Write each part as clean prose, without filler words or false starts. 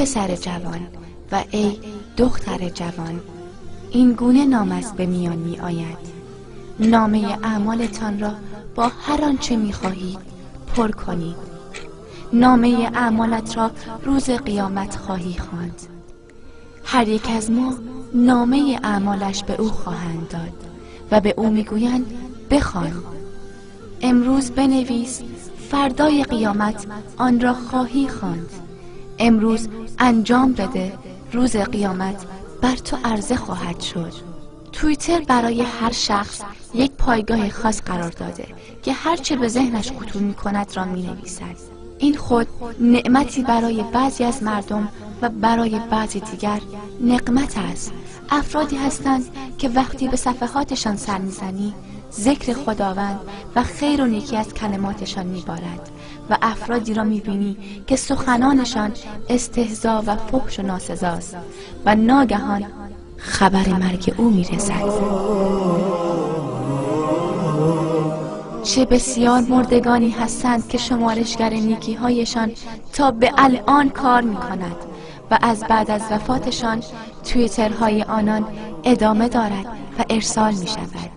پسر جوان و ای دختر جوان، این گونه نام از به میان می آید: نامه اعمالتان را با هر آنچه می خواهید پر کنید. نامه اعمالت را روز قیامت خواهی خواند. هر یک از ما نامه اعمالش به او خواهند داد و به او میگویند بخوان. امروز بنویس، فردای قیامت آن را خواهی خواند. امروز انجام بده، روز قیامت بر تو عرضه خواهد شد. توییتر برای هر شخص یک پایگاه خاص قرار داده که هرچه به ذهنش خطور می کند را می نویسد. این خود نعمتی برای بعضی از مردم و برای بعضی دیگر نقمت است. افرادی هستند که وقتی به صفحاتشان سر می‌زنی ذکر خداوند و خیر و نیکی از کلماتشان می‌بارد و افرادی را می‌بینی که سخنانشان استهزا و فحش و ناسزاست و ناگهان خبر مرگ او می‌رسد. چه بسیار مردگانی هستند که شمارشگر نیکی‌هایشان تا به الان کار می‌کند و از بعد از وفاتشان توییترهای آنان ادامه دارد و ارسال می‌شود.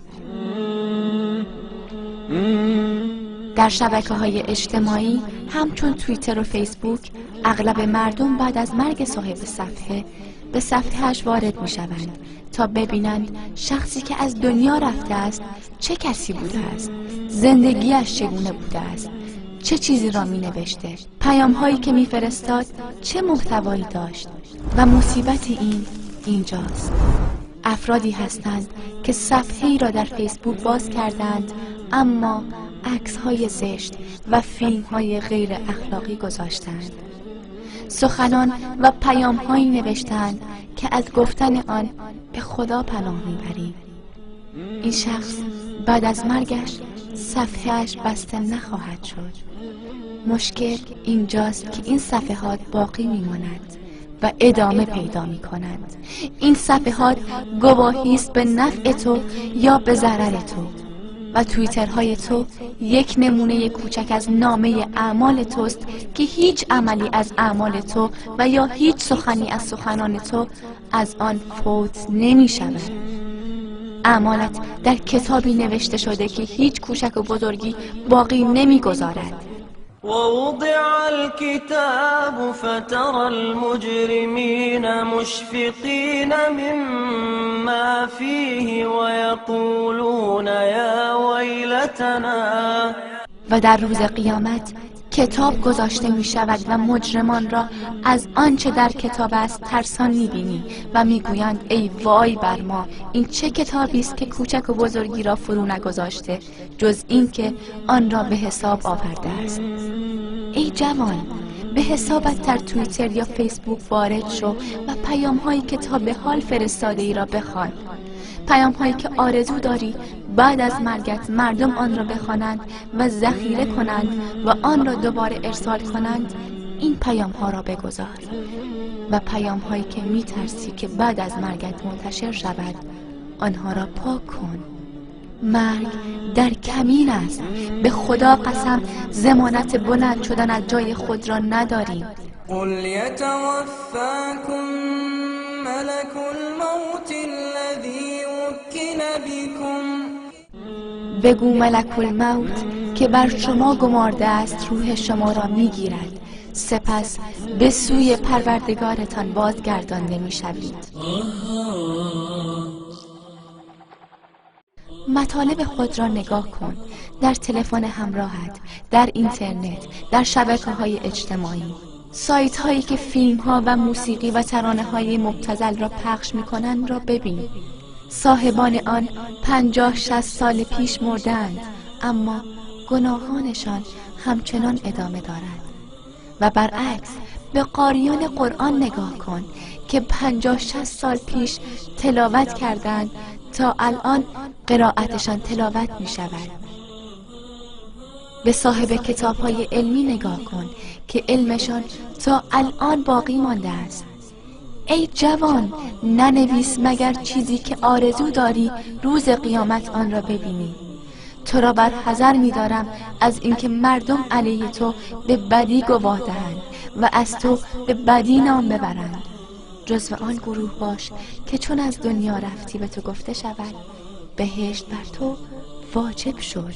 در شبکه‌های اجتماعی همچون توییتر و فیسبوک اغلب مردم بعد از مرگ صاحب صفحه به صفحه‌اش وارد می‌شوند تا ببینند شخصی که از دنیا رفته است چه کسی بوده است، زندگیش چگونه بوده است، چه چیزی را می‌نوشته، پیام‌هایی که می‌فرستاد چه محتوایی داشت. و مصیبت اینجاست. افرادی هستند که صفحه‌ای را در فیسبوک باز کردند اما عکس‌های زشت و فیلم‌های غیر اخلاقی گذاشتند. سخنان و پیام‌هایی نوشتند که از گفتن آن به خدا پناه می‌بریم. این شخص بعد از مرگش صفحه‌اش بسته نخواهد شد. مشکل اینجاست که این صفحات باقی می‌ماند و ادامه پیدا می‌کنند. این صفحات گواهی است به نفع تو یا به ضرر تو و توییترهای تو یک نمونه کوچک از نامه اعمال توست که هیچ عملی از اعمال تو و یا هیچ سخنی از سخنان تو از آن فوت نمی‌شود. اعمالت در کتابی نوشته شده که هیچ کوچک و بزرگی باقی نمی‌گذارد. ووضع الكتاب فترى المجرمين مشفقين مما فيه ويقولون يا ويلتنا. و در روز قیامت کتاب گذاشته می شود و مجرمان را از آنچه در کتاب است ترسان می بینی و می گویند ای وای بر ما، این چه کتابی است که کوچک و بزرگی را فرو نگذاشته جز این که آن را به حساب آورده است. ای جوان، به حسابت در توییتر یا فیسبوک وارد شو و پیام هایی که تا به حال فرستاده ای را بخوان. پیام هایی که آرزو داری بعد از مرگت مردم آن را بخوانند و ذخیره کنند و آن را دوباره ارسال کنند، این پیام ها را بگذار. و پیام هایی که می ترسی که بعد از مرگت منتشر شود، آنها را پاک کن. مرگ در کمین است. به خدا قسم ضمانت بلند شدن از جای خود را نداریم. قل يتوفاكم ملك الموت الذي وكل بكم. بگو ملک الموت که بر شما گمارده است روح شما را میگیرد، سپس به سوی پروردگارتان بازگردانده میشوید. مطالب خود را نگاه کن. در تلفن همراهت، در اینترنت، در شبکه‌های اجتماعی، سایت هایی که فیلم ها و موسیقی و ترانه های مبتذل را پخش میکنند را ببین. صاحبان آن 50-60 سال پیش مردند اما گناهانشان همچنان ادامه دارد. و برعکس به قاریان قرآن نگاه کن که 50-60 سال پیش تلاوت کردند تا الان قرائتشان تلاوت می شود. به صاحب کتاب‌های علمی نگاه کن که علمشان تا الان باقی مانده است. ای جوان، ننویس مگر چیزی که آرزو داری روز قیامت آن را ببینی. تو را بر حذر می دارم از اینکه مردم علیه تو به بدی گواه دهند و از تو به بدی نام ببرند. جزو آن گروه باش که چون از دنیا رفتی به تو گفته شود بهشت بر تو واجب شد.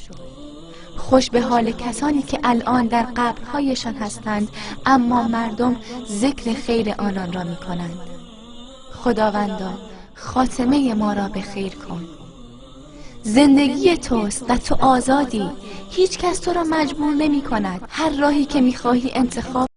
خوش به حال کسانی که الان در قبرهایشان هستند اما مردم ذکر خیر آنان را می کنند. خداوندا خاتمه ما را به خیر کن. زندگی توست و تو آزادی، هیچ کس تو را مجبور نمی کند. هر راهی که می خواهی انتخاب